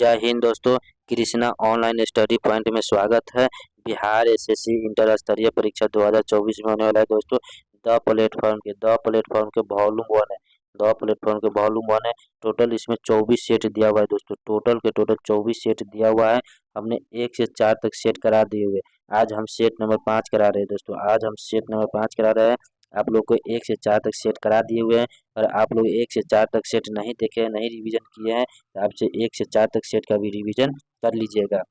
जय हिंद दोस्तों। Krishna online study point में स्वागत है। बिहार एसएससी इंटर स्तरीय परीक्षा 2024 में होने वाला है दोस्तों। द प्लेटफॉर्म के वॉल्यूम वन है। द प्लेटफॉर्म के वॉल्यूम वन है। टोटल इसमें 24 सेट दिया हुआ है दोस्तों। टोटल 24 सेट दिया हुआ है। हमने 1 से 4 तक सेट करा दिए हुए। आज हम सेट नंबर 5 करा रहे हैं दोस्तों। आज हम सेट नंबर 5 करा रहे हैं। आप लोग को 1 से 4 तक सेट करा दिए हुए हैं। और आप लोग 1 से 4 तक सेट नहीं देखे हैं, नहीं रिवीजन किए हैं, आपसे 1 से 4 तक सेट का भी रिवीजन कर लीजिएगा।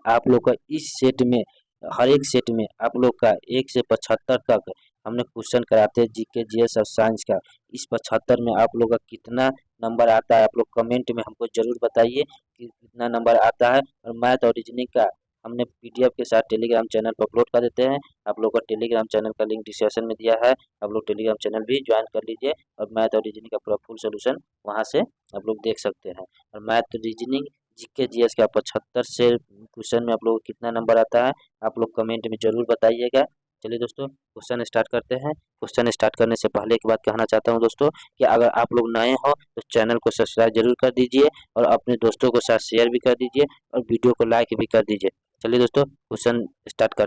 आप लोग का इस सेट में, हर एक सेट में आप लोग का 1 से 75 तक हमने क्वेश्चन कराते हैं जीके जीएस और साइंस का। इस 75 में आप लोग का कितना नंबर आता है, आप लोग कमेंट में हमको जरूर बताइए कि कितना नंबर आता है। और मैथ और रीजनिंग का हमने पीडीएफ के साथ टेलीग्राम चैनल पर अपलोड कर देते हैं। आप लोग का टेलीग्राम चैनल का लिंक डिस्क्रिप्शन में दिया है। आप लोग टेलीग्राम चैनल भी ज्वाइन कर लीजिए और मैथ और रीजनिंग का पूरा फुल सोल्यूशन वहाँ से आप लोग देख सकते हैं। और मैथ रीजनिंग जीके जीएस का 75 से क्वेश्चन में आप लोग को कितना नंबर आता है, आप लोग कमेंट में जरूर बताइएगा। चलिए दोस्तों, क्वेश्चन स्टार्ट करते हैं। क्वेश्चन स्टार्ट करने से पहले एक बात कहना चाहता हूं दोस्तों कि अगर आप लोग नए हो तो चैनल को सब्सक्राइब जरूर कर दीजिए और अपने दोस्तों के साथ शेयर भी कर दीजिए और वीडियो को लाइक भी कर दीजिए। चलिए दोस्तों, क्वेश्चन स्टार्ट कर।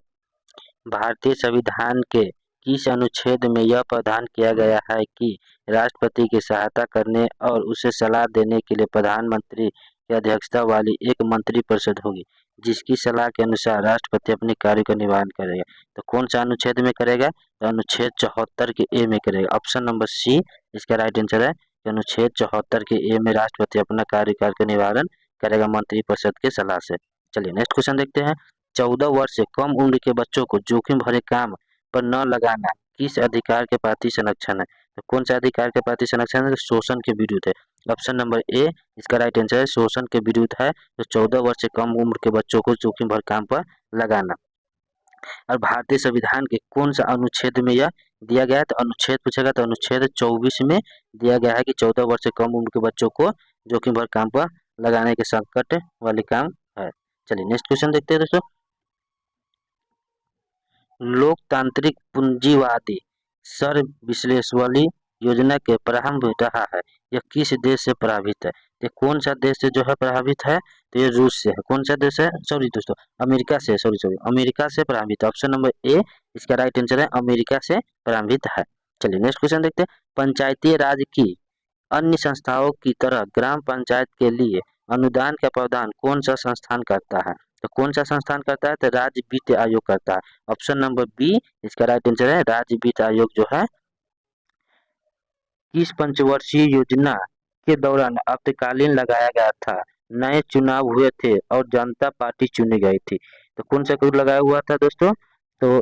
भारतीय संविधान के किस अनुच्छेद में यह प्रावधान किया गया है कि राष्ट्रपति की सहायता करने और उसे सलाह देने के लिए प्रधानमंत्री की अध्यक्षता वाली एक मंत्रिपरिषद होगी, जिसकी सलाह के अनुसार राष्ट्रपति अपने कार्य का निर्वहन करेगा। तो कौन सा अनुच्छेद में करेगा? तो अनुच्छेद 74 के ए में करेगा। ऑप्शन नंबर सी इसका राइट आंसर है कि अनुच्छेद 74 के ए में राष्ट्रपति अपना कार्यकाल का निर्वहन करेगा मंत्रिपरिषद के सलाह से। चलिए नेक्स्ट क्वेश्चन देखते हैं। 14 वर्ष से कम उम्र के बच्चों को जोखिम भरे काम पर न लगाना किस अधिकार के प्रति संरक्षण है? तो कौन सा अधिकार के प्रति संरक्षण है? शोषण के विरुद्ध है। ऑप्शन नंबर ए इसका राइट आंसर है, शोषण के विरुद्ध है। तो 14 वर्ष से कम उम्र के बच्चों को जोखिम भरे काम पर लगाना। और भारतीय संविधान के कौन सा अनुच्छेद में यह दिया गया है? तो अनुच्छेद पूछेगा तो अनुच्छेद 24 में दिया गया है कि 14 वर्ष से कम उम्र के बच्चों को जोखिम भरे काम पर लगाने के संकट वाले काम है। चलिए नेक्स्ट क्वेश्चन देखते हैं दोस्तों। लोकतांत्रिक पूंजीवादी सर विश्वेश्वरैया योजना के प्रारंभ रहा है, यह किस देश से प्रभावित है? ये कौन सा देश से जो है प्रभावित है? तो ये रूस से है। कौन सा देश है? सॉरी दोस्तों, अमेरिका से, सॉरी अमेरिका से प्रभावित है। ऑप्शन नंबर ए इसका राइट आंसर है, अमेरिका से प्रभावित है। चलिए नेक्स्ट क्वेश्चन देखते हैं। पंचायती राज की अन्य संस्थाओं की तरह ग्राम पंचायत के लिए अनुदान का प्रावधान कौन सा संस्थान करता है? तो कौन सा संस्थान करता है? तो राज्य वित्त आयोग करता है। ऑप्शन नंबर बी इसका राइट आंसर है, राज्य वित्त आयोग जो है किस पंचवर्षीय योजना के दौरान अल्पकालीन लगाया गया था? नए चुनाव हुए थे और जनता पार्टी चुनी गई थी। तो कौन सा कूद लगाया हुआ था दोस्तों? तो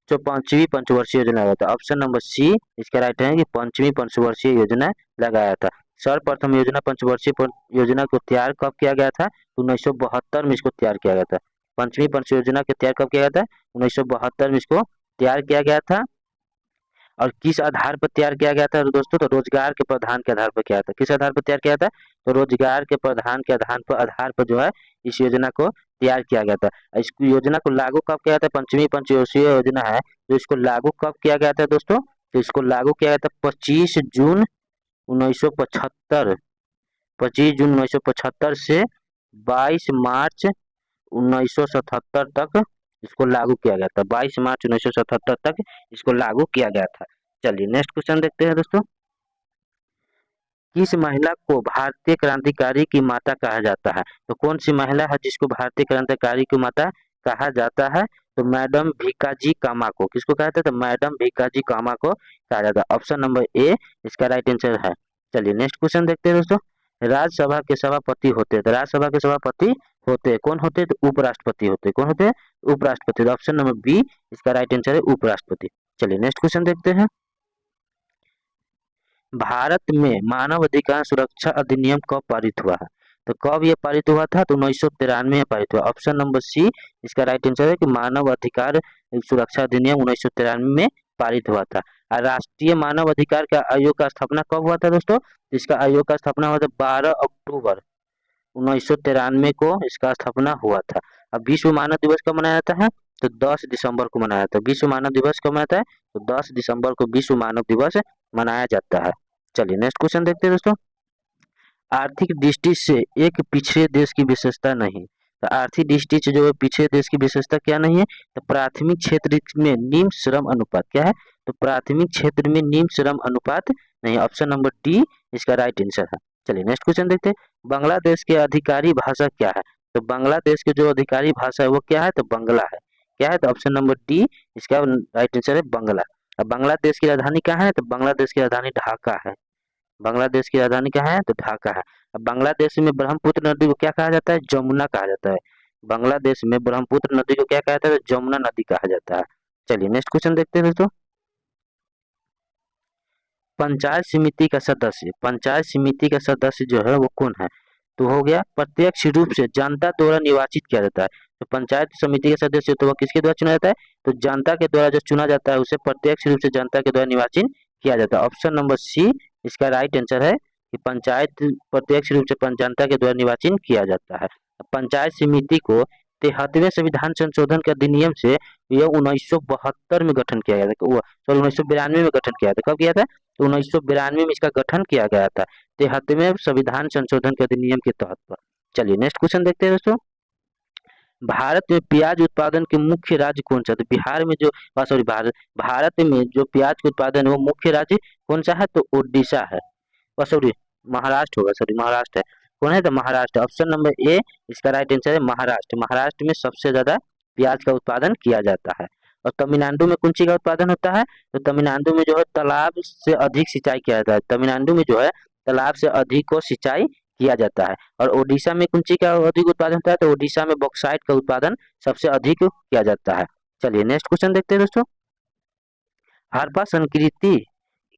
जो 5वीं पंचवर्षीय योजना लगाया था। ऑप्शन नंबर सी इसका राइट है कि 5वीं पंचवर्षीय योजना लगाया था। सर्वप्रथम योजना पंचवर्षीय योजना को तैयार कब किया गया था? 1972 में इसको तैयार किया गया था। 5वीं पंच योजना को तैयार कब किया गया था? 1972 में इसको तैयार किया गया था। और किस आधार पर तैयार किया गया था दोस्तों? तो रोजगार के प्रावधान के आधार पर किया था। किस आधार पर तैयार किया था? तो रोजगार के प्रावधान के आधार पर जो है इस योजना को तैयार किया गया था। इस योजना को लागू कब किया था? 5वीं पंचवर्षीय योजना है तो इसको लागू कब किया गया था दोस्तों? तो इसको लागू किया गया था 25 जून 1975। 25 जून 1975 से 22 मार्च 1977 तक इसको लागू किया गया था। 22 मार्च 1977 तक इसको लागू किया गया था। चलिए नेक्स्ट क्वेश्चन देखते हैं दोस्तों। किस महिला को भारतीय क्रांतिकारी की माता कहा जाता है? तो कौन सी महिला है जिसको भारतीय क्रांतिकारी की माता कहा जाता है? तो मैडम भीकाजी कामा को। किसको कहा जाता है? तो मैडम भीकाजी कामा को कहा जाता है। ऑप्शन नंबर ए इसका राइट आंसर है। चलिए नेक्स्ट क्वेश्चन देखते हैं दोस्तों। राज्यसभा के सभापति होते हैं, तो राज्यसभा के सभापति होते हैं कौन होते हैं? तो उपराष्ट्रपति होते हैं। कौन होते हैं? उपराष्ट्रपति। तो ऑप्शन नंबर बी इसका राइट आंसर है, उपराष्ट्रपति। चलिए नेक्स्ट क्वेश्चन देखते हैं। भारत में मानव अधिकार सुरक्षा अधिनियम कब पारित हुआ है? तो कब यह पारित हुआ था? तो 1993 में पारित हुआ। ऑप्शन नंबर सी इसका राइट आंसर है कि मानव अधिकार सुरक्षा अधिनियम 1993 में पारित हुआ था। और राष्ट्रीय मानव अधिकार का आयोग का स्थापना कब हुआ था दोस्तों? इसका आयोग का स्थापना हुआ था 12 अक्टूबर 1993 को इसका स्थापना हुआ था। अब विश्व मानव दिवस कब मनाया जाता है? तो 10 दिसंबर को मनाया जाता है। विश्व मानव दिवस कब मनाता है? तो 10 दिसंबर को विश्व मानव दिवस मनाया जाता है। चलिए नेक्स्ट क्वेश्चन देखते हैं दोस्तों। आर्थिक दृष्टि से एक पिछड़े देश की विशेषता नहीं। तो आर्थिक दृष्टि से जो है पिछड़े देश की विशेषता क्या नहीं है? तो प्राथमिक क्षेत्र में निम्न श्रम अनुपात क्या है? तो प्राथमिक क्षेत्र में निम्न श्रम अनुपात नहीं। ऑप्शन नंबर डी इसका राइट आंसर है। चलिए नेक्स्ट क्वेश्चन देखते हैं। बांग्लादेश की आधिकारिक भाषा क्या है? तो बांग्लादेश की जो आधिकारिक भाषा है वो क्या है? तो बंगला है। क्या है? तो ऑप्शन नंबर डी इसका राइट आंसर है बंगला। अब बांग्लादेश की राजधानी कहाँ है? तो बांग्लादेश की राजधानी ढाका है। बांग्लादेश की राजधानी कहाँ है? तो ढाका है। अब बांग्लादेश में ब्रह्मपुत्र नदी को क्या कहा जाता है? जमुना कहा जाता है। बांग्लादेश में ब्रह्मपुत्र नदी को क्या कहा जाता है? तो जमुना नदी कहा जाता है। चलिए नेक्स्ट क्वेश्चन देखते हैं दोस्तों। पंचायत समिति का सदस्य, पंचायत समिति का सदस्य जो है वो कौन है? तो हो गया प्रत्यक्ष रूप से जनता द्वारा निर्वाचित किया जाता है। तो पंचायत समिति के सदस्य तो वह किसके द्वारा चुना जाता है? तो जनता के द्वारा जो चुना जाता है उसे प्रत्यक्ष रूप से जनता के द्वारा निर्वाचित किया जाता है। ऑप्शन नंबर सी इसका राइट आंसर है कि पंचायत प्रत्यक्ष रूप से जनता के द्वारा निर्वाचित किया जाता है। पंचायत समिति को 73वें संविधान संशोधन के अधिनियम से यह 1972 में गठन किया गया था। सॉरी 1992 में गठन किया था। कब किया था? तो 1992 में इसका गठन किया गया था 73वें संविधान संशोधन के अधिनियम के तहत पर। चलिए नेक्स्ट क्वेश्चन देखते हैं दोस्तों। भारत में प्याज उत्पादन के मुख्य राज्य कौन सा? तो बिहार में जो सॉरी भारत में जो प्याज का उत्पादन है वो मुख्य राज्य कौन सा है? तो ओडिशा है। सॉरी महाराष्ट्र होगा, सॉरी महाराष्ट्र है। कौन है? तो महाराष्ट्र। ऑप्शन नंबर ए इसका राइट आंसर है महाराष्ट्र। महाराष्ट्र में सबसे ज्यादा प्याज का उत्पादन किया जाता है। और तमिलनाडु में कौन सी का उत्पादन होता है? तो तमिलनाडु में जो है तालाब से अधिक सिंचाई किया जाता है। तमिलनाडु में जो है तालाब से अधिक को सिंचाई किया जाता है। और ओडिशा में कौन सी का अधिक उत्पादन होता है? तो ओडिशा में बॉक्साइट का उत्पादन सबसे अधिक किया जाता है। चलिए नेक्स्ट क्वेश्चन देखते हैं दोस्तों। हड़प्पा संस्कृति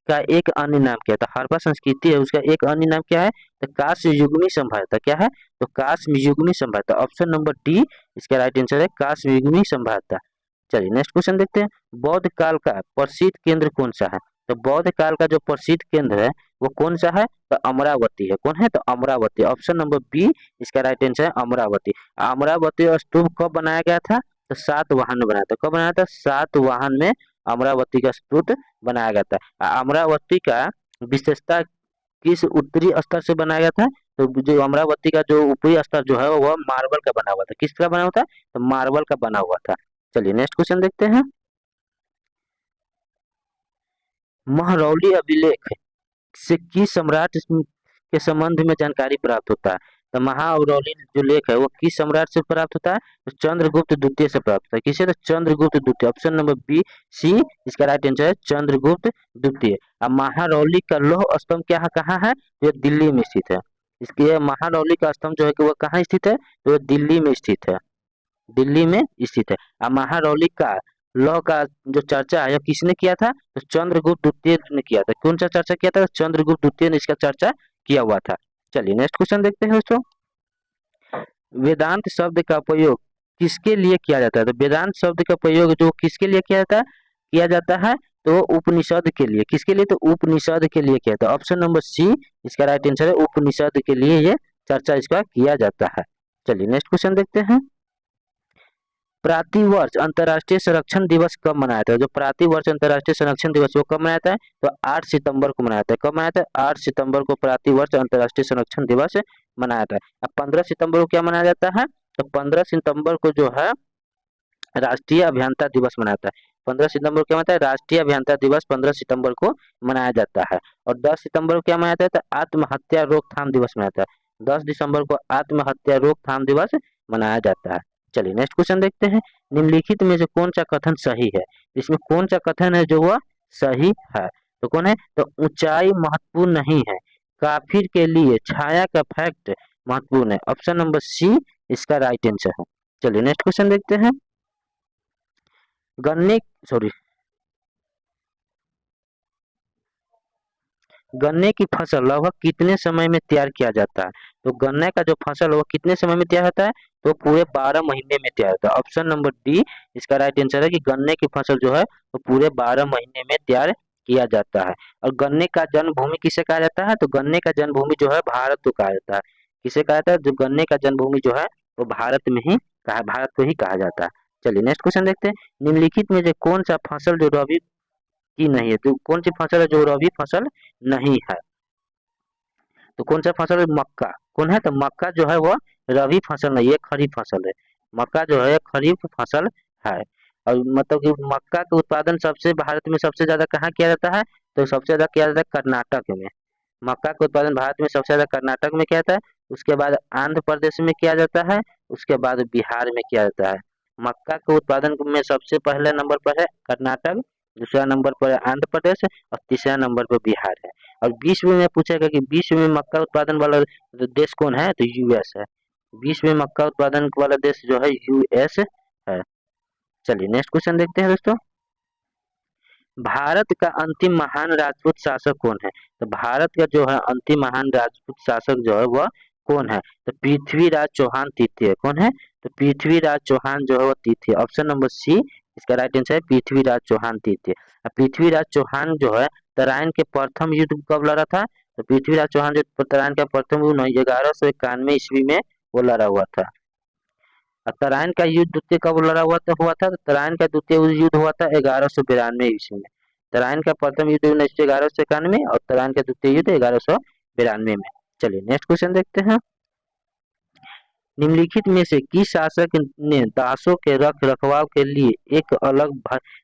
का एक अन्य नाम क्या था? हड़प्पा संस्कृति है उसका एक अन्य नाम क्या है? तो कांस्य युगमी सभ्यता। क्या है? तो कांस्य युगमी सभ्यता। ऑप्शन नंबर डी इसका राइट आंसर है कांस्य युगमी सभ्यता। चलिए नेक्स्ट क्वेश्चन देखते हैं। बौद्ध काल का प्रसिद्ध केंद्र कौन सा है? तो बौद्ध काल का जो प्रसिद्ध केंद्र है वो कौन सा है? तो अमरावती है। कौन है? तो अमरावती। ऑप्शन नंबर बी इसका राइट आंसर है अमरावती। अमरावती स्तूप कब बनाया गया था? तो सातवाहन में बनाया था। कब बनाया था? सातवाहन में अमरावती का स्तूप बनाया गया था। अमरावती का विशेषता किस उत्तरी स्तर से बनाया गया था? तो जो अमरावती का जो ऊपरी स्तर जो है वह मार्बल का बना हुआ था। किसका बना हुआ था? तो मार्बल का बना हुआ था। चलिए नेक्स्ट क्वेश्चन देखते हैं। महरौली अभिलेख से किस सम्राट के संबंध में जानकारी प्राप्त होता है? तो महाअरौली जो लेख है वो किस सम्राट से प्राप्त होता है? तो चंद्रगुप्त द्वितीय से प्राप्त होता है। किसे? तो चंद्रगुप्त द्वितीय। ऑप्शन नंबर बी सी इसका राइट आंसर है चंद्रगुप्त द्वितीय। अब महारौली का लौह स्तंभ क्या है, कहाँ है? तो ये दिल्ली में स्थित है। इसके महारौली का स्तंभ जो है कि वो कहाँ स्थित है? तो ये दिल्ली में स्थित है। दिल्ली में स्थित है। अब महारौली का लौह का जो चर्चा है किसने किया था? तो चंद्रगुप्त द्वितीय ने किया था। कौन सा चर्चा किया था? चंद्रगुप्त द्वितीय ने इसका चर्चा किया हुआ था। चलिए नेक्स्ट क्वेश्चन देखते हैं दोस्तों। वेदांत शब्द का प्रयोग किसके लिए किया जाता है? तो वेदांत शब्द का प्रयोग जो किसके लिए किया जाता है? तो उपनिषद के लिए। किसके लिए? तो उपनिषद के लिए किया था। ऑप्शन नंबर सी इसका राइट आंसर है उपनिषद के लिए ये चर्चा इसका किया जाता है। चलिए नेक्स्ट क्वेश्चन देखते हैं। प्रतिवर्ष अंतर्राष्ट्रीय संरक्षण दिवस कब मनाया जाता है? जो प्रतिवर्ष अंतर्राष्ट्रीय संरक्षण दिवस वो कब मनाया जाता है? तो 8 सितंबर को मनाया जाता है। कब मनाया जाता है? 8 सितंबर को प्रतिवर्ष अंतर्राष्ट्रीय संरक्षण दिवस मनाया जाता है। अब 15 सितंबर को क्या मनाया जाता है? तो 15 सितंबर को जो है राष्ट्रीय अभियंता दिवस मनाया जाता है। 15 सितंबर को क्या मनाता है? राष्ट्रीय अभियंता दिवस 15 सितंबर को मनाया जाता है। और 10 सितंबर को क्या मनाया जाता है? आत्महत्या रोकथाम दिवस मनाया जाता है। 10 दिसंबर को आत्महत्या रोकथाम दिवस मनाया जाता है। चलिए नेक्स्ट क्वेश्चन देखते हैं। निम्नलिखित में से कौन सा कथन सही है? इसमें कौन सा कथन है जो वह सही है? तो कौन है? तो ऊंचाई महत्वपूर्ण नहीं है, काफिर के लिए छाया का फैक्ट महत्वपूर्ण है। ऑप्शन नंबर सी इसका राइट आंसर है। चलिए नेक्स्ट क्वेश्चन देखते हैं। गन्ने सॉरी गन्ने की फसल लगभग कितने समय में तैयार किया जाता है? तो गन्ने का जो फसल है वो कितने समय में तैयार होता है? तो पूरे 12 महीने में तैयार होता है। ऑप्शन नंबर डी इसका राइट आंसर है कि गन्ने की फसल जो है वो पूरे 12 महीने में तैयार किया जाता है। और गन्ने का जन्मभूमि किसे कहा जाता है? तो गन्ने का जन्मभूमि जो है भारत को कहा जाता है। किसे कहा जाता है? जो गन्ने का जन्मभूमि जो है वो भारत में ही भारत को ही कहा जाता है। चलिए नेक्स्ट क्वेश्चन देखते हैं। निम्नलिखित में से कौन सा फसल जो रबी की नहीं है? तो कौन सी फसल है जो रबी फसल नहीं है? तो कौन सा फसल है? मक्का। कौन है? तो मक्का जो है वो रबी फसल नहीं, ये खरीफ फसल है। मक्का जो है खरीफ फसल है। और मतलब कि मक्का का उत्पादन सबसे भारत में सबसे ज्यादा कहाँ किया जाता है? तो सबसे ज्यादा किया जाता है कर्नाटक में। मक्का का उत्पादन भारत में सबसे ज्यादा कर्नाटक में किया जाता है। उसके बाद आंध्र प्रदेश में किया जाता है। उसके बाद बिहार में किया जाता है। मक्का के उत्पादन में सबसे पहले नंबर पर है कर्नाटक, दूसरा नंबर पर है आंध्र प्रदेश और तीसरा नंबर पर बिहार है। और विश्व में पूछेगा कि विश्व में मक्का उत्पादन वाला देश कौन है? तो यूएस है। विश्व में मक्का उत्पादन वाला देश जो है यूएस है। चलिए नेक्स्ट क्वेश्चन देखते हैं दोस्तों। भारत का अंतिम महान राजपूत शासक कौन है? तो भारत का जो है अंतिम महान राजपूत शासक जो है वह कौन है? तो पृथ्वीराज चौहान तृतीय। कौन है? तो पृथ्वीराज चौहान जो है वह तृतीय। ऑप्शन नंबर सी इसका राइट आंसर है, पृथ्वीराज चौहान तृतीय। पृथ्वीराज चौहान जो है तराइन के प्रथम युद्ध कब लड़ा था? तो पृथ्वीराज चौहान जो तराइन का प्रथम युद्ध 1191 ईस्वी में वो लड़ा हुआ था। तराइन का युद्ध द्वितीय कब लड़ा हुआ था? तो तराइन का द्वितीय युद्ध हुआ था 1192 ईस्वी में। तराइन का प्रथम युद्ध 1191 और तराइन का द्वितीय युद्ध 1192 में। चलिए नेक्स्ट क्वेश्चन देखते हैं। निम्नलिखित में से किस शासक ने दासों के रख रखवाव के लिए एक अलग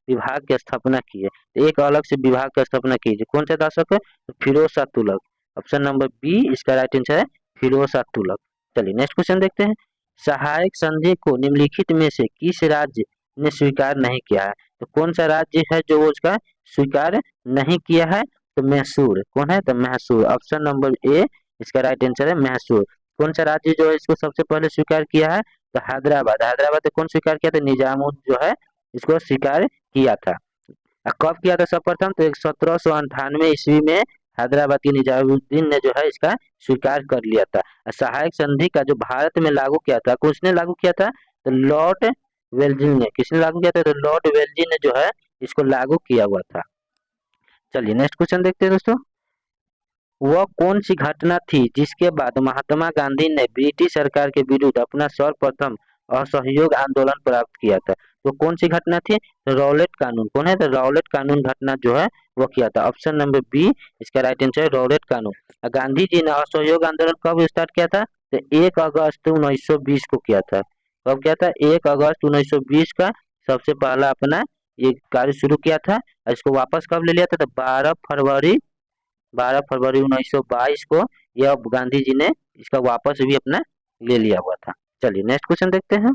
विभाग की स्थापना की है? तो एक अलग से विभाग की स्थापना की है। कौन सा दासक है? तो Firoz Shah Tughlaq. Option number B इसका राइट आंसर है, फिरोज शाह तुगलक। चलिए नेक्स्ट क्वेश्चन देखते हैं। सहायक संधि को निम्नलिखित में से किस राज्य ने स्वीकार नहीं किया है? तो कौन सा राज्य है जो उसका स्वीकार नहीं किया है? तो मैसूर। कौन है? तो मैसूर। ऑप्शन नंबर ए इसका राइट आंसर है, मैसूर। कौन सा राज्य जो है इसको सबसे पहले स्वीकार किया है? तो हैदराबाद। हैदराबाद ने कौन स्वीकार किया था? निजामुद्दीन जो है इसको स्वीकार किया था। कब किया था सर्वप्रथम? तो 1798 ईस्वी में हैदराबाद के निजामुद्दीन ने जो है इसका स्वीकार कर लिया था। सहायक संधि का जो भारत में लागू किया था, किसने लागू किया था? तो लॉर्ड वेल्जी ने। किसने लागू किया था? तो लॉर्ड वेल्जी ने जो है इसको लागू किया हुआ था। चलिए नेक्स्ट क्वेश्चन देखते हैं दोस्तों। वह कौन सी घटना थी जिसके बाद महात्मा गांधी ने ब्रिटिश सरकार के विरुद्ध अपना सर्वप्रथम असहयोग आंदोलन प्राप्त किया था? तो कौन सी घटना थी? रॉलेट कानून। कौन है? तो रॉलेट कानून घटना जो है वो किया था। ऑप्शन नंबर बी इसका राइट आंसर है, रॉलेट कानून। गांधी जी ने असहयोग आंदोलन कब स्टार्ट किया था? तो 1 अगस्त 1920 को किया था। कब किया था? 1 अगस्त 1920 का सबसे पहला अपना ये कार्य शुरू किया था। इसको वापस कब ले लिया था? तो 12 फरवरी 1922 को यह गांधी जी ने इसका वापस भी अपना ले लिया हुआ था। चलिए नेक्स्ट क्वेश्चन देखते हैं।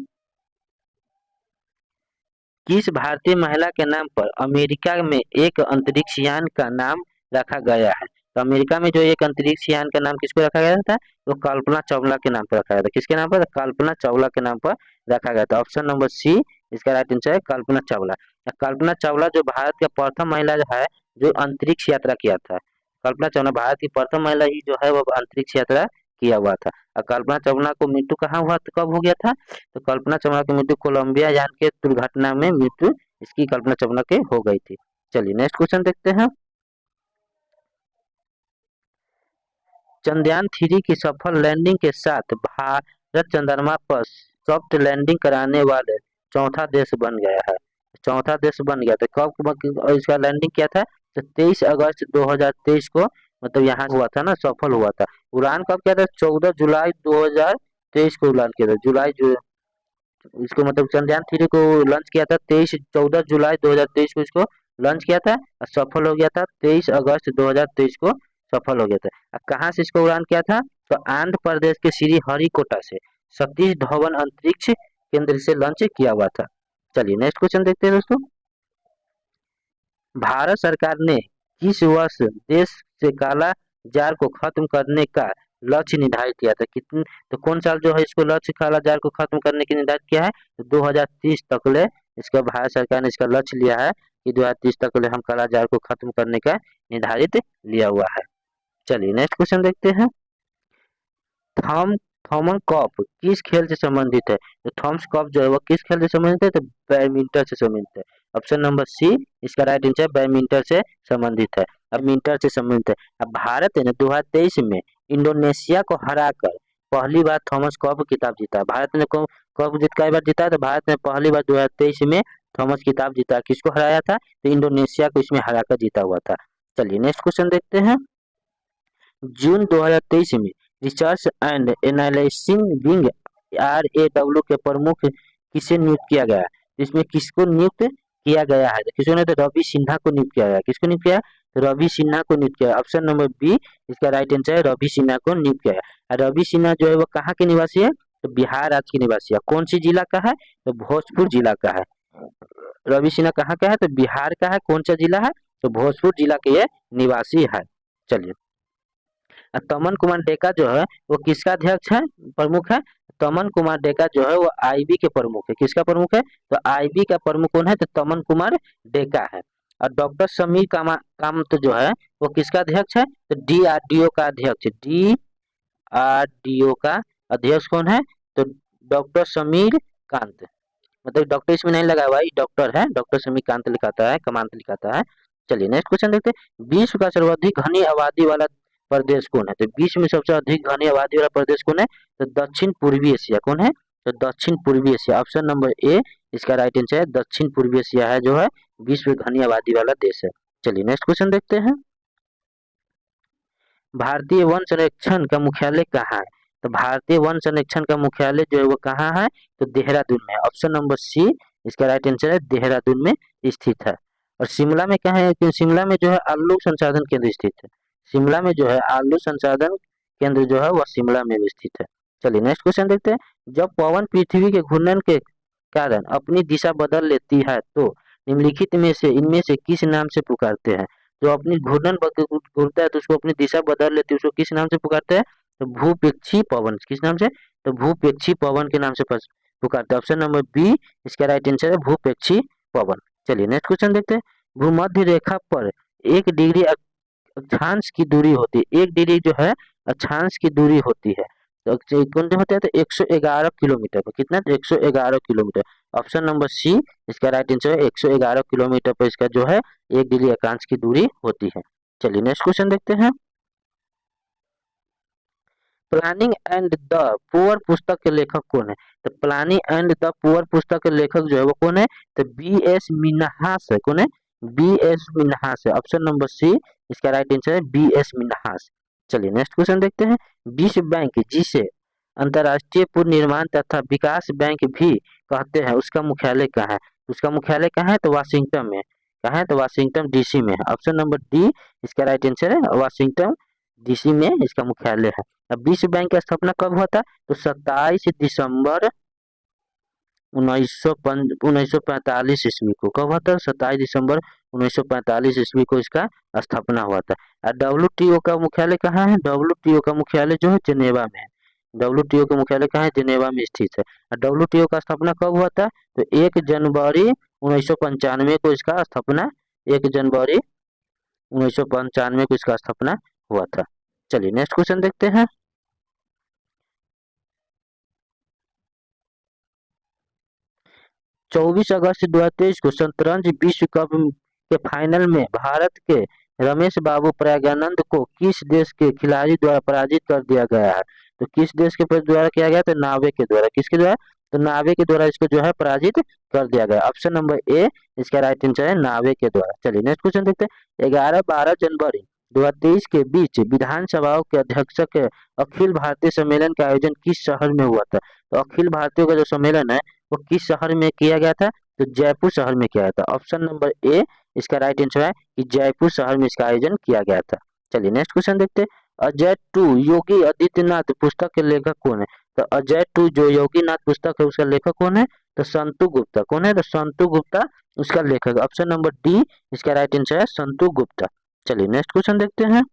किस भारतीय महिला के नाम पर अमेरिका में एक अंतरिक्ष यान का नाम रखा गया है? तो अमेरिका में जो एक अंतरिक्ष यान का नाम किसको रखा गया था? तो कल्पना चावला के नाम पर रखा गया था। किसके नाम पर? कल्पना चावला के नाम पर रखा गया था। ऑप्शन नंबर सी इसका राइट आंसर है, कल्पना चावला। कल्पना चावला जो भारत का प्रथम महिला है जो अंतरिक्ष यात्रा किया था। कल्पना चावला भारत की प्रथम महिला ही जो है वो अंतरिक्ष यात्रा किया हुआ था। और कल्पना चावला को मृत्यु कहाँ हुआ, कब हो गया था? तो कल्पना चावला की मृत्यु कोलंबिया यान के दुर्घटना में मृत्यु इसकी कल्पना चावला के हो गई थी। चलिए नेक्स्ट क्वेश्चन देखते हैं। चंद्रयान-3 की सफल लैंडिंग के साथ भारत चंद्रमा पर सॉफ्ट लैंडिंग कराने वाले चौथा देश बन गया है। चौथा देश बन गया था। कब इसका लैंडिंग किया था? तो 23 अगस्त 2023 को मतलब यहाँ हुआ था ना, सफल हुआ था। उड़ान कब किया था? 14 जुलाई 2023 को उड़ान किया था। इसको मतलब चंद्रयान-3 को लॉन्च किया था 14 जुलाई 2023 को इसको लॉन्च किया था और सफल हो गया था 23 अगस्त 2023 को सफल हो गया था। अब कहाँ से इसको उड़ान किया था? तो आंध्र प्रदेश के श्री हरिकोटा से सतीश धवन अंतरिक्ष केंद्र से लॉन्च किया हुआ था। चलिए नेक्स्ट क्वेश्चन देखते हैं दोस्तों। भारत सरकार ने किस वर्ष देश से काला जार को खत्म करने का लक्ष्य निर्धारित किया था? कितने तो कौन साल जो है इसको लक्ष्य काला जार को खत्म करने की निर्धारित किया है? तो 2030 तक ले इसका भारत सरकार ने इसका लक्ष्य लिया है कि 2030 तक ले हम काला जार को खत्म करने का निर्धारित लिया हुआ है। चलिए नेक्स्ट क्वेश्चन देखते हैं। थॉम थॉमन कप किस खेल से संबंधित है? तो थॉम्स कप जो है वो किस खेल से संबंधित है? तो बैडमिंटन से संबंधित है। ऑप्शन नंबर सी इसका राइट आंसर बैडमिंटन से संबंधित है। अब मिंटर से संबंधित है। अब भारत ने 2023 में इंडोनेशिया को हराकर पहली बार थॉमस कप खिताब जीता। भारत ने कप कई बार जीता है? तो भारत ने पहली बार 2023 में थॉमस खिताब जीता। किसको हराया था? तो इंडोनेशिया को इसमें हराकर जीता हुआ था। चलिए नेक्स्ट क्वेश्चन देखते हैं। जून 2023 में research and analysing wing RAW के प्रमुख किसे नियुक्त किया गया है? इसमें किसको नियुक्त किया गया है? किसको नहीं, तो रवि सिन्हा को नियुक्त किया गया। किसको नियुक्त किया? तो रवि सिन्हा को नियुक्त किया। ऑप्शन नंबर बी इसका राइट आंसर है, रवि सिन्हा को नियुक्त किया गया। रवि सिन्हा जो है वो कहाँ के निवासी है? तो बिहार राज्य के निवासी है। कौन सी जिला का है? तो भोजपुर जिला का है। रवि सिन्हा कहाँ का है? तो बिहार का है। कौन सा जिला है? तो भोजपुर जिला के ये निवासी है। चलिए, तमन कुमार डेका जो है वो किसका अध्यक्ष है, प्रमुख है? तमन कुमार डेका जो है वो आईबी के प्रमुख है। किसका प्रमुख है? तो आईबी का प्रमुख कौन है? तो तमन कुमार डेका है। और डॉक्टर समीर कामत जो है वो किसका अध्यक्ष है? तो DRDO का अध्यक्ष। DRDO का अध्यक्ष कौन है? तो डॉक्टर समीर कांत। मतलब डॉक्टर इसमें नहीं लगा हुआ है, डॉक्टर है, डॉक्टर समीर कांत लिखाता है, कमांत लिखाता है। चलिए नेक्स्ट क्वेश्चन देखते हैं। विश्व का सर्वाधिक घनी आबादी वाला प्रदेश कौन है? तो विश्व में सबसे अधिक घनी आबादी वाला प्रदेश कौन है? तो दक्षिण पूर्वी एशिया। कौन है? तो दक्षिण पूर्वी एशिया। ऑप्शन नंबर ए इसका राइट आंसर है, दक्षिण पूर्वी एशिया है जो है विश्व घनी आबादी वाला देश है। चलिए नेक्स्ट क्वेश्चन देखते हैं। भारतीय वन संरक्षण का मुख्यालय कहाँ है? तो भारतीय वन संरक्षण का मुख्यालय जो है वो कहाँ है? तो देहरादून में है। ऑप्शन नंबर सी इसका राइट आंसर है, देहरादून में स्थित है। और शिमला में कहाँ है? क्योंकि शिमला में जो है आलू संसाधन केंद्र स्थित है। शिमला में जो है आलू संसाधन केंद्र जो है वह शिमला में भी स्थित है। चलिए नेक्स्ट क्वेश्चन देखते हैं। जब पवन पृथ्वी के घूर्णन के कारण अपनी दिशा बदल लेती है तो निम्नलिखित में से इनमें से किस नाम से पुकारते हैं? जो अपनी घूर्णन घूरता है तो उसको अपनी दिशा बदल लेती है, उसको किस नाम से पुकारते हैं? तो भूपेक्षी पवन। किस नाम से? तो भूपेक्षी पवन के नाम से पुकारते हैं। ऑप्शन नंबर बी इसका राइट आंसर है, भूपेक्षी पवन। चलिए नेक्स्ट क्वेश्चन देखते हैं। भूमध्य रेखा पर 1 डिग्री अक्षांश की दूरी होती है। 1 डिग्री जो है अक्षांश की दूरी होती है तो कौन होता है? तो 111 किलोमीटर पर। कितना? 111 किलोमीटर। ऑप्शन नंबर सी इसका राइट आंसर है, 111 किलोमीटर पर इसका जो है 1 डिग्री अक्षांश की दूरी होती है। चलिए नेक्स्ट क्वेश्चन देखते हैं। प्लानिंग एंड द पुअर पुस्तक के लेखक कौन है? तो प्लानिंग एंड द पुअर पुस्तक के लेखक जो है वो कौन है? तो BS मिन्हास है। कौन है? BS मिन्हास है। ऑप्शन नंबर सी इसका राइट आंसर है, BS मिन्हास। चलिए नेक्स्ट क्वेश्चन देखते हैं। विश्व बैंक जिसे अंतर्राष्ट्रीय पुनर्निर्माण तथा विकास बैंक भी कहते हैं उसका मुख्यालय कहाँ है? उसका मुख्यालय कहाँ है? तो वाशिंगटन में। कहाँ है? तो वाशिंगटन DC में है। ऑप्शन नंबर डी इसका राइट आंसर है, वाशिंगटन DC में इसका मुख्यालय है। अब विश्व बैंक की स्थापना कब हुआ था? तो 27 दिसंबर 1945 ईस्वी को। कब हुआ था? 27 दिसंबर 1945 ईस्वी को इसका स्थापना हुआ था। और WTO का मुख्यालय कहाँ है? WTO का मुख्यालय जो है जेनेवा में है। WTO का मुख्यालय कहाँ है? जेनेवा में स्थित है। और WTO का स्थापना कब हुआ था? तो 1 जनवरी 1995 को इसका स्थापना 1 जनवरी 1995 को इसका स्थापना हुआ था। चलिए नेक्स्ट क्वेश्चन देखते हैं। 24 अगस्त 2023 को शतरंज विश्व कप के फाइनल में भारत के रमेश बाबू प्रज्ञानंद को किस देश के खिलाड़ी द्वारा पराजित कर दिया गया है? तो किस देश के द्वारा किया गया? तो नार्वे के द्वारा। किसके द्वारा? तो नार्वे के द्वारा इसको जो है पराजित कर दिया गया। ऑप्शन नंबर ए इसका राइट आंसर है, नार्वे के द्वारा। चलिए नेक्स्ट क्वेश्चन देखते हैं। 11-12 जनवरी 2023 के बीच विधानसभाओं के अध्यक्ष के अखिल भारतीय सम्मेलन का आयोजन किस शहर में हुआ था? तो अखिल भारतीय का जो सम्मेलन है वो किस शहर में किया गया था? तो जयपुर शहर में किया गया था। ऑप्शन नंबर ए इसका राइट आंसर है कि जयपुर शहर में इसका आयोजन किया गया था। चलिए नेक्स्ट क्वेश्चन देखते हैं। अजय टू योगी आदित्यनाथ पुस्तक के लेखक कौन है? तो अजय टू जो योगीनाथ पुस्तक है उसका लेखक कौन है? तो संतु गुप्ता। कौन है? तो संतु गुप्ता उसका लेखक। ऑप्शन नंबर डी इसका राइट आंसर है, संतु गुप्ता। चलिए नेक्स्ट क्वेश्चन देखते हैं।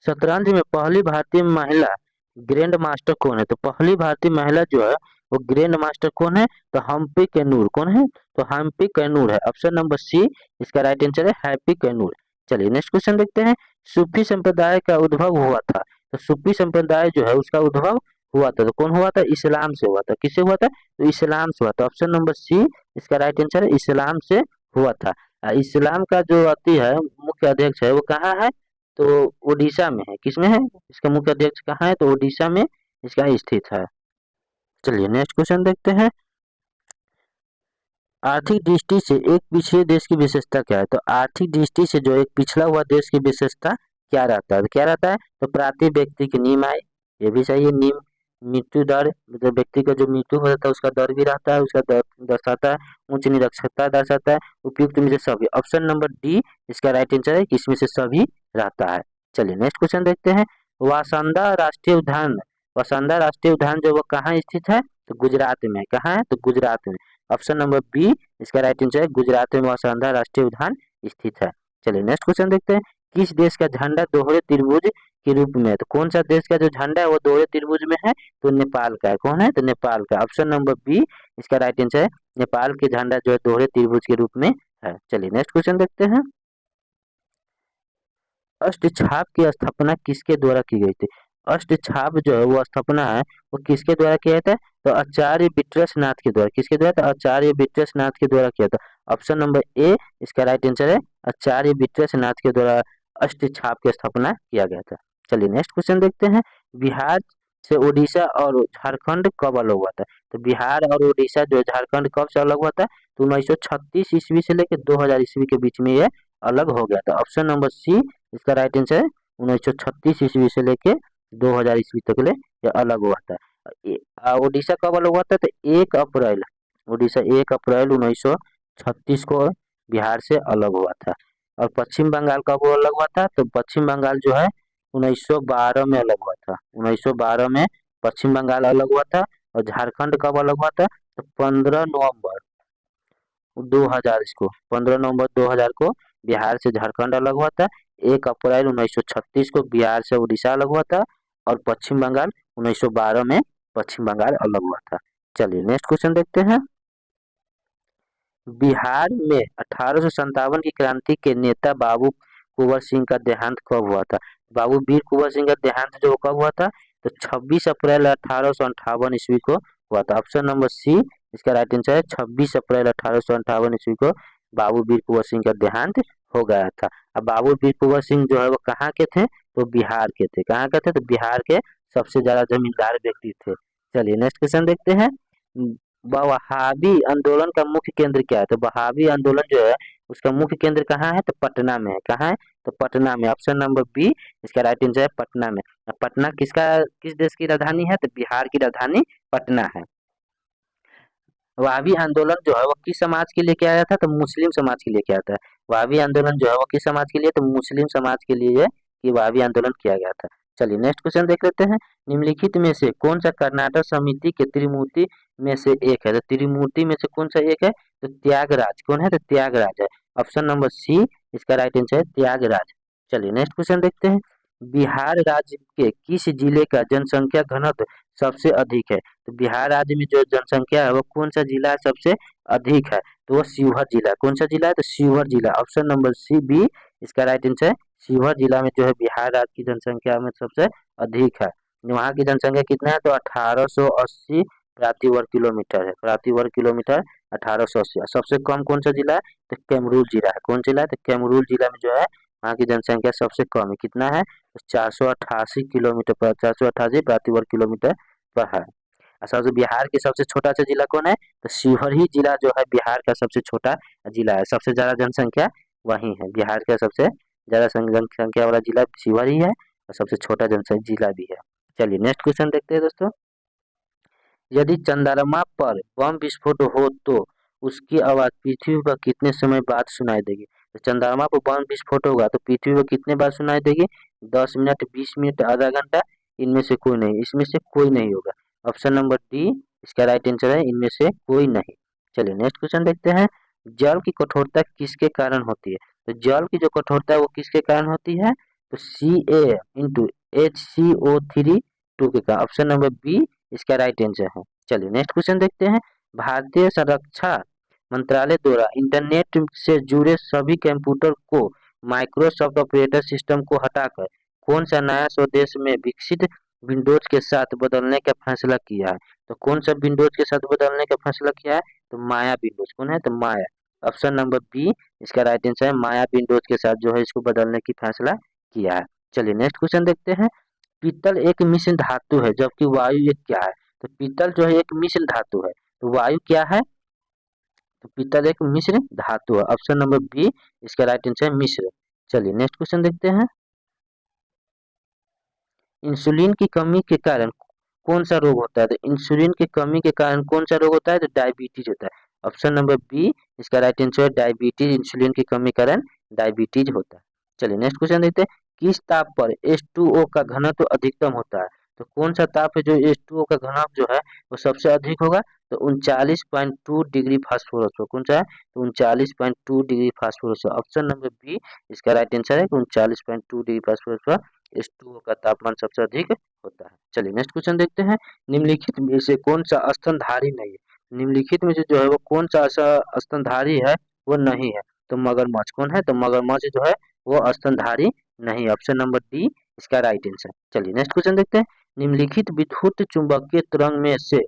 शतरंज में पहली भारतीय महिला ग्रैंड मास्टर कौन है? तो पहली भारतीय महिला जो है वो ग्रैंड मास्टर कौन है? तो हम्पी कैनूर। कौन है? तो हम्पी कैनूर है। ऑप्शन नंबर सी इसका राइट आंसर है, हैप्पी कैनूर। चलिए नेक्स्ट क्वेश्चन देखते हैं। सूफी संप्रदाय का उद्भव हुआ था। तो सूफी संप्रदाय जो है उसका उद्भव हुआ था तो कौन हुआ था? इस्लाम से हुआ था। किससे हुआ था? तो इस्लाम से हुआ था। ऑप्शन नंबर सी इसका राइट आंसर है, इस्लाम से हुआ था। इस्लाम का जो आती है मुख्य अध्यक्ष है वो कहाँ है? तो ओडिशा में है। किसमें है? इसका मुख्य अध्यक्ष कहाँ है? तो ओडिशा में इसका स्थित है। चलिए नेक्स्ट क्वेश्चन देखते हैं। आर्थिक दृष्टि से एक पिछड़े देश की विशेषता क्या है? तो आर्थिक दृष्टि से जो एक पिछड़ा हुआ देश की विशेषता क्या रहता है, तो क्या रहता है, तो प्रति व्यक्ति की नीम आय, ये भी सही है। नीम मृत्यु दर, मतलब व्यक्ति का जो मृत्यु हो जाता है उसका दर भी रहता है, उसका दर दर्शाता है। उच्च निरक्षरता दर्शाता है। उपयुक्त में से सभी, ऑप्शन नंबर डी इसका राइट आंसर है कि इसमें से सभी रहता है। चलिए नेक्स्ट क्वेश्चन देखते हैं। वासंदा राष्ट्रीय उद्यान, वासंदा राष्ट्रीय उद्यान जो वो कहाँ स्थित है, तो गुजरात में। कहाँ है, तो गुजरात में। ऑप्शन नंबर बी इसका राइट आंसर है, गुजरात में वासंदा राष्ट्रीय उद्यान स्थित है। चलिए नेक्स्ट क्वेश्चन देखते हैं। किस देश का झंडा दोहरे त्रिभुज के रूप में है, तो कौन सा देश का जो झंडा है वो दोहरे त्रिभुज में है, तो नेपाल का है। कौन है, तो नेपाल का। ऑप्शन नंबर बी इसका राइट आंसर है, नेपाल के झंडा जो है दोहरे त्रिभुज के रूप में है। चलिए नेक्स्ट क्वेश्चन देखते हैं। अष्टछाप की स्थापना किसके द्वारा की गई थी। अष्टछाप जो है वो स्थापना है वो किसके द्वारा किया था, तो आचार्य विट्रस नाथ के द्वारा। किसके द्वारा, तो आचार्य विट्रस नाथ के द्वारा किया था। ऑप्शन नंबर ए इसका राइट आंसर है, आचार्य विट्रस नाथ के द्वारा अष्टछाप की स्थापना किया गया था। चलिए नेक्स्ट क्वेश्चन देखते हैं। बिहार से उड़ीसा और झारखंड कब अलग हुआ था, तो बिहार और उड़ीसा जो झारखंड कब से अलग हुआ था, तो 1936 ईस्वी से लेकर 2000 ईस्वी के बीच में ये अलग हो गया था। ऑप्शन नंबर सी इसका राइट आंसर है, 1936 ईस्वी से लेके 2000 ईस्वी तक ले ये अलग हुआ था। उड़ीसा कब अलग हुआ था, तो 1 अप्रैल, उड़ीसा 1 अप्रैल 1936 को बिहार से अलग हुआ था। और पश्चिम बंगाल कब अलग हुआ था, तो पश्चिम बंगाल जो है 1912 में अलग हुआ था। 1912 में पश्चिम बंगाल अलग हुआ था। और झारखंड कब अलग हुआ था, तो 15 नवंबर 2000 इसको 15 नवंबर 2000 को बिहार से झारखंड अलग हुआ था। 1 अप्रैल 1936 को बिहार से उड़ीसा अलग हुआ था। और पश्चिम बंगाल 1912 में पश्चिम बंगाल अलग हुआ था। चलिए नेक्स्ट क्वेश्चन देखते हैं। बिहार में 1857 की क्रांति के नेता बाबू कुंवर सिंह का देहांत कब हुआ था। बाबू वीर कुंवर सिंह का देहांत जो कब हुआ था, तो 26 अप्रैल 1858 ईस्वी को हुआ था। ऑप्शन नंबर सी इसका राइट आंसर है, 26 अप्रैल 1858 ईस्वी को बाबू वीर कुंवर सिंह का देहांत हो गया था। अब बाबू वीर कुंवर सिंह जो है वो कहाँ के थे, तो बिहार के थे। कहाँ के थे, तो बिहार के सबसे ज्यादा जमींदार व्यक्ति थे। चलिए नेक्स्ट क्वेश्चन देखते हैं। वहाबी आंदोलन का मुख्य केंद्र क्या है, तो वहाबी आंदोलन जो है उसका मुख्य केंद्र कहाँ है, तो पटना में है। कहाँ है, तो पटना में। ऑप्शन नंबर बी इसका राइट आंसर है, पटना में। पटना किस देश की राजधानी है, तो बिहार की राजधानी पटना है। वहाबी आंदोलन जो है वो किस समाज के लिए किया गया था, तो मुस्लिम समाज के लिए किया था। वहाबी आंदोलन जो है वो किस समाज के लिए, तो मुस्लिम समाज के लिए ये वहाबी आंदोलन किया गया था। चलिए नेक्स्ट क्वेश्चन देख लेते हैं। निम्नलिखित में से कौन सा कर्नाटक समिति के त्रिमूर्ति में से एक है, तो त्रिमूर्ति में से कौन सा एक है, तो त्यागराज। कौन है, तो त्यागराज है। ऑप्शन नंबर सी इसका राइट आंसर है, त्यागराज। चलिए नेक्स्ट क्वेश्चन देखते हैं। बिहार राज्य के किस जिले का जनसंख्या घनत्व सबसे अधिक है, तो बिहार राज्य में जो जनसंख्या है वो कौन सा जिला सबसे अधिक है, तो वो शिवहर जिला। कौन सा जिला है, तो शिवहर जिला। ऑप्शन नंबर सी बी इसका राइट आंसर है, शिवहर जिला में जो है बिहार राज्य की जनसंख्या में सबसे अधिक है। वहाँ की जनसंख्या कितना है, तो 1880 प्रति वर्ग किलोमीटर है। प्रति वर्ग किलोमीटर 1880। सबसे कम कौन सा जिला है, तो कैमरूर जिला है। कौन जिला है, तो कैमरूर जिला में जो है वहाँ की जनसंख्या सबसे कम है। कितना है, तो 488 किलोमीटर पर 488 प्रति वर्ग किलोमीटर पर है। अच्छा, तो बिहार के सबसे छोटा सा जिला कौन है, तो शिवहर ही जिला जो है बिहार का सबसे छोटा जिला है। सबसे ज्यादा जनसंख्या वही है, बिहार का सबसे ज्यादा जनसंख्या वाला जिला शिवहर ही है, और सबसे छोटा जनसंख्या जिला भी है। चलिए नेक्स्ट क्वेश्चन देखते हैं दोस्तों। यदि चंद्रमा पर बम विस्फोट हो तो उसकी आवाज पृथ्वी पर कितने समय बाद सुनाई देगी, तो चंद्रमा पर बम विस्फोट होगा तो पृथ्वी पर कितने बार सुनाई देगी, 10 मिनट, 20 मिनट, आधा घंटा, इनमें से कोई नहीं। इसमें से कोई नहीं होगा। ऑप्शन नंबर डी इसका राइट आंसर है, इनमें से कोई नहीं। चलिए नेक्स्ट क्वेश्चन देखते हैं। जल की कठोरता किसके कारण होती है, तो जल की जो कठोरता है वो किसके कारण होती है, तो Ca*H2O3 के कारण। ऑप्शन नंबर बी इसका राइट आंसर है। चलिए नेक्स्ट क्वेश्चन देखते हैं। भारतीय संरक्षा मंत्रालय द्वारा इंटरनेट से जुड़े सभी कंप्यूटर को माइक्रोसॉफ्ट ऑपरेटर सिस्टम को हटाकर कौन सा नया स्वदेश में विकसित विंडोज के साथ बदलने का फैसला किया है, तो कौन सा विंडोज के साथ बदलने का फैसला किया है, तो माया विंडोज। कौन है, तो माया। ऑप्शन नंबर बी इसका राइट आंसर है, माया विंडोज के साथ जो है इसको बदलने की फैसला किया है। चलिए नेक्स्ट क्वेश्चन देखते हैं। पीतल एक मिश्र धातु है जबकि वायु एक क्या है, तो पीतल जो है एक मिश्र धातु है, तो वायु क्या है, तो पीतल एक मिश्र धातु है। ऑप्शन नंबर बी इसका राइट आंसर है, मिश्र। चलिए नेक्स्ट क्वेश्चन देखते हैं। इंसुलिन की कमी के कारण कौन सा रोग होता है? तो इंसुलिन की कमी के कारण कौन सा रोग होता है? तो डायबिटीज होता है। ऑप्शन नंबर बी इसका राइट आंसर है डायबिटीज। इंसुलिन की कमी के कारण डायबिटीज होता है। चलिए नेक्स्ट क्वेश्चन देखते हैं। किस ताप पर H2O का घनत्व अधिकतम होता है? तो कौन सा ताप है जो H2O का घनत्व जो है वो सबसे अधिक होगा? तो 39.2 डिग्री फास्फोरस पर। कौन सा है? तो 39.2 degree phosphorus. Option number B इसका राइट आंसर है कि 39.2 डिग्री फास्फोरस पर H2O का तापमान सबसे अधिक होता है। चलिए नेक्स्ट क्वेश्चन देखते हैं। निम्नलिखित में से कौन सा स्तनधारी नहीं है? निम्नलिखित में से जो है वो कौन सा ऐसा स्तनधारी है वो नहीं है? तो मगरमच्छ। कौन है? तो मगरमच्छ जो है वो स्तनधारी नहीं। ऑप्शन नंबर डी इसका राइट आंसर। चलिए नेक्स्ट क्वेश्चन देखते हैं। निम्नलिखित विद्युत चुंबकीय तरंग में से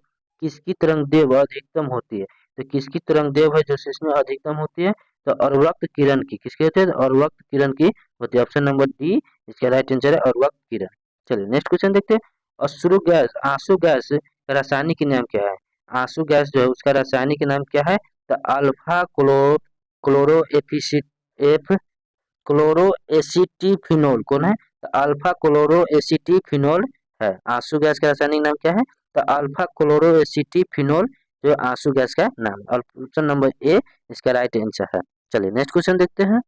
किसकी तरंग दैर्घ्य अधिकतम होती है? तो किसकी तरंग दैर्घ्य है जो इसमें अधिकतम होती है? तो अरुवक्त किरण की। किसकी होती है? अरुवक्त किरण की होती है। ऑप्शन नंबर डी इसका राइट आंसर है अरुवक्त किरण। चलिए नेक्स्ट क्वेश्चन देखते हैं। अश्रु गैस आंसू गैस का रासायनिक नाम क्या है? आंसू गैस जो है उसका रासायनिक नाम क्या है? तो अल्फा क्लोरो एफ क्लोरो एसिटिफिनोल। कौन है? तो अल्फा क्लोरो एसिटिफिनोल है। आंसू गैस का रासायनिक नाम क्या है? तो अल्फा क्लोरो एसिटिफिनोल जो आंसू गैस का नाम। ऑप्शन नंबर ए इसका राइट आंसर है। चलिए नेक्स्ट क्वेश्चन देखते हैं।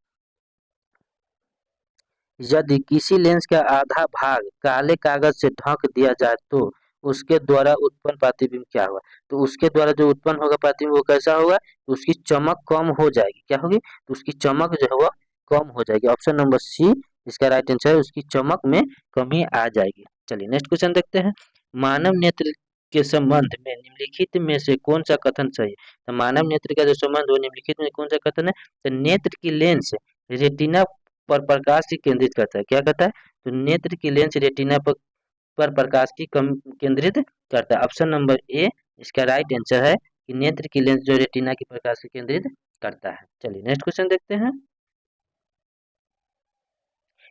यदि किसी लेंस का आधा भाग काले कागज से ढक दिया जाए तो उसके द्वारा उत्पन्न प्रतिबिंब क्या होगा? तो उसके द्वारा जो उत्पन्न होगा प्रतिबिंब वो कैसा होगा? तो उसकी चमक कम हो जाएगी। क्या होगी? तो उसकी चमक जो है वो कम हो जाएगी। ऑप्शन नंबर सी इसका राइट आंसर है उसकी चमक में कमी आ जाएगी। चलिए नेक्स्ट क्वेश्चन देखते हैं। मानव नेत्र के संबंध में निम्नलिखित में से कौन सा कथन सही है? तो मानव नेत्र का जो संबंध हो निम्नलिखित में कौन सा कथन है? तो नेत्र की लेंस रेटिना पर प्रकाश की केंद्रित करता है। क्या करता है? तो नेत्र की लेंस रेटिना पर प्रकाश की कम केंद्रित करता है। ऑप्शन नंबर ए इसका राइट आंसर है कि नेत्र की लेंस जो रेटिना की प्रकाश की केंद्रित करता है। चलिए नेक्स्ट क्वेश्चन देखते हैं।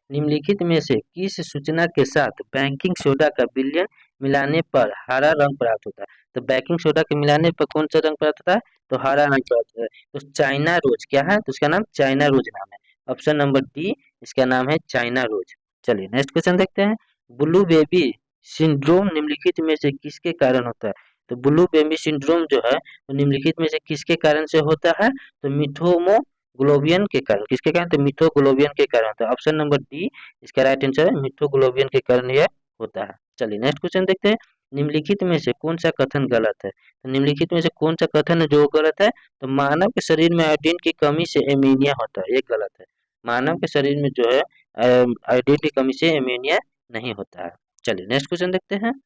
निम्नलिखित में से किस सूचना के साथ बेकिंग सोडा का विलयन मिलाने पर हरा रंग प्राप्त होता है? तो बेकिंग सोडा के मिलाने पर कौन सा रंग प्राप्त होता है? तो हरा रंग प्राप्त होता है। तो चाइना रोज क्या है? तो उसका नाम चाइना रोज नाम है। ऑप्शन नंबर डी इसका नाम है चाइना रोज। चलिए नेक्स्ट क्वेश्चन देखते हैं। ब्लू बेबी सिंड्रोम निम्नलिखित में से किसके कारण होता है? तो ब्लू बेबी सिंड्रोम जो है वो निम्नलिखित में से किसके कारण से होता है? तो मिथोमोग्लोबिन के कारण। किसके कारण? तो मिथोग्लोबिन के कारण होता है। ऑप्शन नंबर डी इसका राइट आंसर है मिथोग्लोबिन के कारण यह होता है। चलिए नेक्स्ट क्वेश्चन देखते हैं। निम्नलिखित में से कौन सा कथन गलत है? तो निम्नलिखित में से कौन सा कथन है जो गलत है? तो मानव के शरीर में आयोडीन की कमी से एनीमिया होता है। ये गलत है। मानव के शरीर में जो है आयोडीन की कमी से एनीमिया नहीं होता है। चलिए नेक्स्ट क्वेश्चन देखते हैं।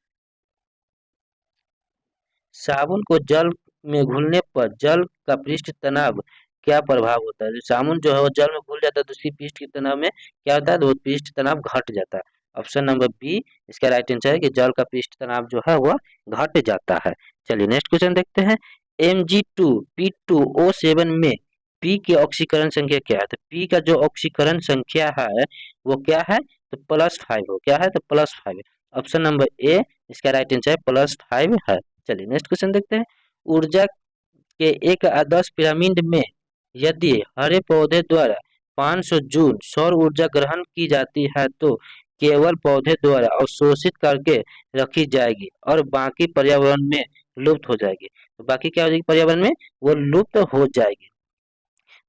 साबुन को जल में घुलने पर जल का पृष्ठ तनाव क्या प्रभाव होता है? साबुन जो है वो जल में घुल जाता है तो उसकी पृष्ठ के तनाव में क्या होता है? तो वो पृष्ठ तनाव घट जाता है। ऑप्शन नंबर बी इसका राइट आंसर है कि जल का पृष्ठ तनाव जो है वह घट जाता है। चलिए नेक्स्ट क्वेश्चन देखते हैं। Mg2P2O7 में पी की ऑक्सीकरण संख्या क्या है? तो पी का जो ऑक्सीकरण संख्या है वो क्या है? तो +5 हो। क्या है? तो +5। ऑप्शन नंबर ए इसका राइट आंसर है +5 है। चलिए नेक्स्ट क्वेश्चन देखते हैं। ऊर्जा के एक आदर्श पिरामिड में यदि हरे पौधे द्वारा 500 जूल सौर ऊर्जा ग्रहण की जाती है तो केवल पौधे द्वारा अवशोषित करके रखी जाएगी और बाकी पर्यावरण में लुप्त हो जाएगी। तो बाकी क्या हो जाएगी? पर्यावरण में वो लुप्त हो जाएगी।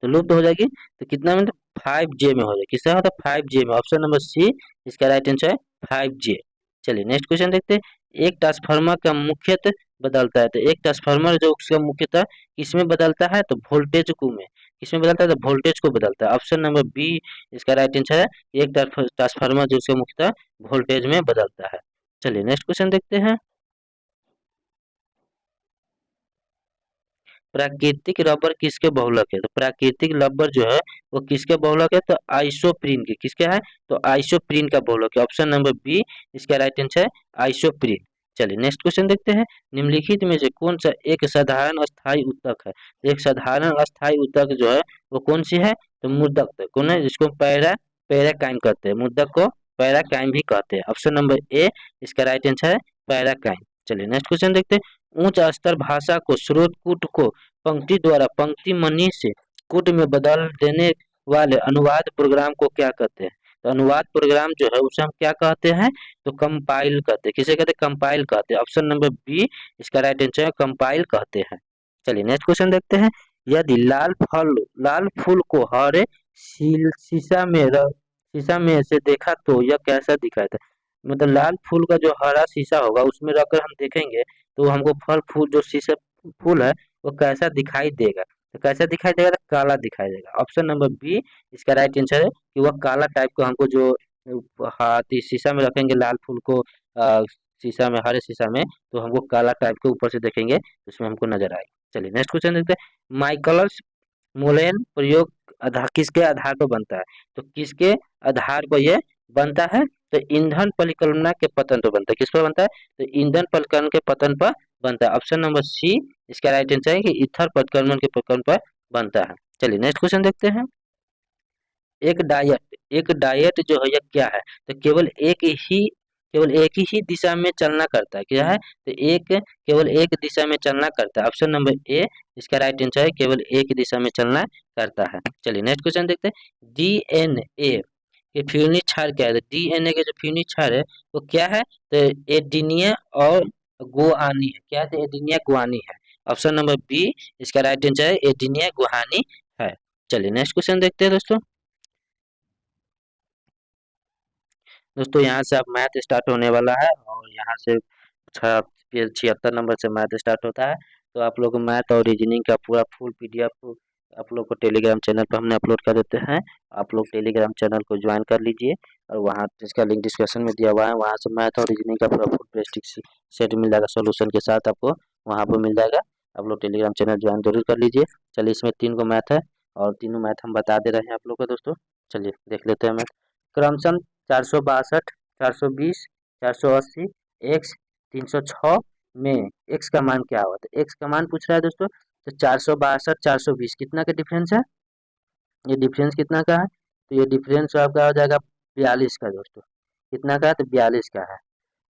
तो लुप्त हो जाएगी तो कितना में? 5J में हो जाएगी। किसका होता है? 5J में। ऑप्शन नंबर सी इसका राइट आंसर है 5J। चलिए नेक्स्ट क्वेश्चन देखते हैं। एक ट्रांसफार्मर का मुख्यतः बदलता है तो एक ट्रांसफार्मर जो उसका मुख्यतः किसमें बदलता है? तो वोल्टेज को में। किसमें बदलता है? तो वोल्टेज को बदलता है। ऑप्शन नंबर बी इसका राइट आंसर है। एक ट्रांसफार्मर जो उसका मुख्यतः वोल्टेज में बदलता है। चलिए नेक्स्ट क्वेश्चन देखते हैं। प्राकृतिक रबर किसके बहुलक है? तो प्राकृतिक रबर जो है वो किसके बहुलक है? तो आइसोप्रीन के। किसके है? तो आइसोप्रीन का बहुलक है। ऑप्शन नंबर बी इसका राइट आंसर है आइसोप्रीन। चलिए नेक्स्ट क्वेश्चन देखते हैं। निम्नलिखित में से कौन सा एक साधारण अस्थायी ऊतक है? एक साधारण अस्थायी ऊतक जो है वो कौन सी है? तो मुद्दक। कौन है? जिसको पैराकाइम कहते हैं। मुद्दक को पैराकाइम भी कहते हैं। ऑप्शन नंबर ए इसका राइट आंसर है पैराकाइम। चलिए नेक्स्ट क्वेश्चन देखते हैं। उच्च स्तर भाषा को स्रोत कूट को पंक्ति द्वारा पंक्ति मनी से कूट में बदल देने वाले अनुवाद प्रोग्राम को क्या कहते हैं? तो अनुवाद प्रोग्राम जो है उसे हम क्या कहते हैं, तो कंपाइल कहते हैं। किसे कहते हैं, कंपाइल कहते हैं। ऑप्शन नंबर बी इसका राइट आंसर है, कंपाइल कहते हैं। चलिए नेक्स्ट क्वेश्चन देखते हैं। यदि लाल फूल को हरे शीशा में से देखा तो यह कैसा दिखाई था। मतलब लाल फूल का जो हरा शीशा होगा उसमें रखकर हम देखेंगे तो हमको फल फूल जो शीशा फूल है वो कैसा दिखाई देगा। तो कैसा दिखाई देगा, तो काला दिखाई देगा। ऑप्शन नंबर बी इसका राइट आंसर है कि वह काला टाइप का हमको जो हाथी शीशा में रखेंगे लाल फूल को शीशा में, हरे शीशा में, तो हमको काला टाइप के ऊपर से देखेंगे तो उसमें हमको नजर आएगा। चलिए नेक्स्ट क्वेश्चन देखते हैं। माइकल्स मोलेन प्रयोग किसके आधार पर बनता है, तो किसके आधार पर यह बनता है, तो ईंधन परिकल्पना के पतन पर बनता है। किस पर बनता है, तो ईंधन परिकल्पना के पतन पर बनता है। ऑप्शन नंबर सी इसका राइट आंसर है कि ईथर परिकल्पना के पतन पर बनता है। चलिए नेक्स्ट क्वेश्चन देखते हैं। एक डायट जो है यह क्या है, तो केवल एक ही दिशा में चलना करता है। क्या है, तो केवल एक दिशा में चलना करता है। ऑप्शन नंबर ए इसका राइट आंसर है, केवल एक दिशा में चलना करता है। चलिए नेक्स्ट क्वेश्चन देखते हैं। डीएनए के फ्यूनिक क्षार क्या है, डीएनए के जो फ्यूनिक क्षार है वो क्या है, तो एडेनिया और गुआनी है। क्या है, तो एडेनिया गुआनी है। ऑप्शन नंबर बी इसका राइट आंसर है, एडेनिया गुआनी है। चलिए नेक्स्ट क्वेश्चन देखते हैं दोस्तों। यहाँ से अब मैथ स्टार्ट होने वाला है और यहाँ से 76 नंबर से मैथ स्टार्ट होता है। तो आप लोग मैथ और रीजनिंग का पूरा फुल पीडीएफ आप लोग को टेलीग्राम चैनल पर हमने अपलोड कर देते हैं। आप लोग टेलीग्राम चैनल को ज्वाइन कर लीजिए और वहाँ इसका लिंक डिस्क्रिप्शन में दिया हुआ है। वहाँ से मैथ और रीजनिंग का पूरा फुल प्रेस्टिक सेट मिल जाएगा, सोल्यूशन के साथ आपको वहाँ पर मिल जाएगा। आप लोग टेलीग्राम चैनल ज्वाइन जरूर कर लीजिए। चलिए इसमें 3 को मैथ है और तीनों मैथ हम बता दे रहे हैं आप लोग को दोस्तों। चलिए देख लेते हैं मैथ। क्रमशः 462, 420, 480, एक्स 306 में एक्स का मान क्या हुआ, तो एक्स का मान पूछ रहा है दोस्तों। तो 462, 420 कितना का डिफरेंस है, ये डिफरेंस कितना का है, तो ये डिफरेंस आपका हो जाएगा 42 का दोस्तों। कितना का है, तो 42 का है।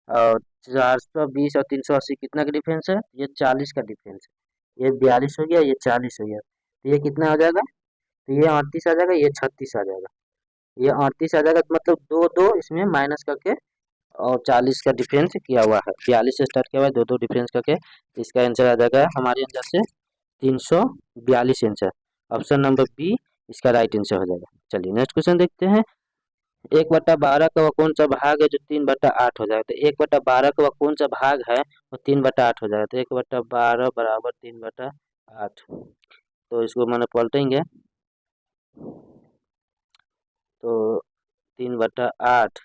और 420 और 380 कितना का डिफरेंस है, ये 40 का डिफरेंस है। ये 42 हो गया, ये 40 हो गया, तो ये कितना हो जाएगा, तो ये 38 आ जाएगा, ये 36 आ जाएगा। ये 38 आ जाएगा, मतलब दो दो इसमें माइनस करके और 40 का डिफरेंस किया हुआ है। 42 से स्टार्ट किया हुआ है, दो दो डिफरेंस करके। इसका आंसर आ जाएगा हमारे आंसर से 342 आंसर। ऑप्शन नंबर बी इसका राइट आंसर हो जाएगा। चलिए नेक्स्ट क्वेश्चन देखते हैं। 1/12 का वह कौन सा भाग है जो 3/8 हो जाएगा, तो 1/12 का वह कौन सा भाग है वो 3/8 हो जाएगा। तो 1/12 बराबर 3/8। तो इसको मैंने पलटेंगे तो 3/8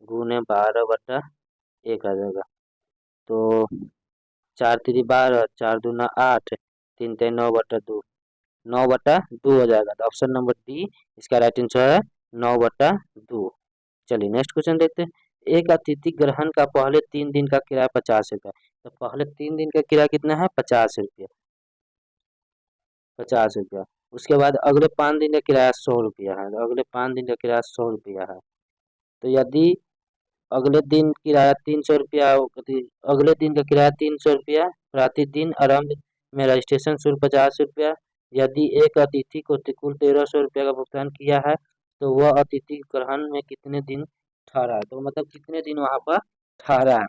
गुने 12/1 आ जाएगा। तो 4×3 = 12, 4×2 = 8, 3×3 = 9/2, 9/2 हो जाएगा। तो ऑप्शन नंबर डी इसका राइट आंसर है 9/2। चलिए नेक्स्ट क्वेश्चन देखते हैं। एक अतिथि ग्रहण का पहले 3 दिन का किराया 50 रुपया। तो पहले 3 दिन का किराया कितना है, 50 रुपया, 50 रुपया। उसके बाद अगले 5 दिन का किराया 100 रुपया है, तो अगले 5 दिन का किराया 100 रुपया है। तो यदि अगले दिन किराया 300 रुपया, अगले दिन का किराया 300 रुपया, प्रतिदिन आरंभ में रजिस्ट्रेशन शुल्क 50 रुपया। यदि एक अतिथि को कुल 1300 रुपया का भुगतान किया है तो वह अतिथि ग्रहण में कितने दिन ठहरा है, तो मतलब कितने दिन वहाँ पर ठहरा है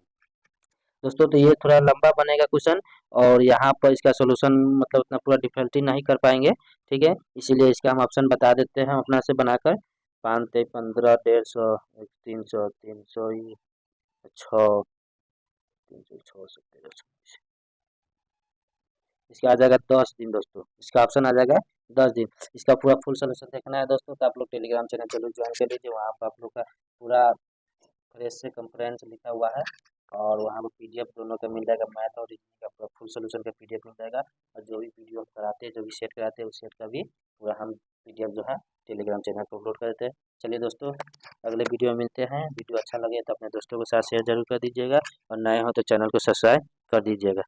दोस्तों। तो ये थोड़ा लंबा बनेगा क्वेश्चन और यहाँ पर इसका सोल्यूशन मतलब उतना पूरा डिफिकल्टी नहीं कर पाएंगे, ठीक है। इसीलिए इसका हम ऑप्शन बता देते हैं अपना से बनाकर। 5 × 15, 150, 300, 300, 6, 300, 6, 1300, इसका आ जाएगा 10 दिन दोस्तों। इसका ऑप्शन आ जाएगा 10 दिन। इसका पूरा फुल सोल्यूशन देखना है दोस्तों तो आप लोग टेलीग्राम चैनल जरूर ज्वाइन कर लीजिए। वहाँ पर आप लोग का पूरा फ्रेश से कंफ्रेंस लिखा हुआ है और वहाँ पर पीडीएफ दोनों का मिल जाएगा। मैथ और रीजनिंग का पूरा फुल सोल्यूशन का पीडीएफ मिल जाएगा और जो भी वीडियो हम कराते हैं, जो भी सेट कराते हैं, उस सेट का भी पूरा हम पीडीएफ जो है टेलीग्राम चैनल पर अपलोड कर देते हैं। चलिए दोस्तों अगले वीडियो में मिलते हैं। वीडियो अच्छा लगे तो अपने दोस्तों के साथ शेयर जरूर कर दीजिएगा और नए हो तो चैनल को सब्सक्राइब कर दीजिएगा।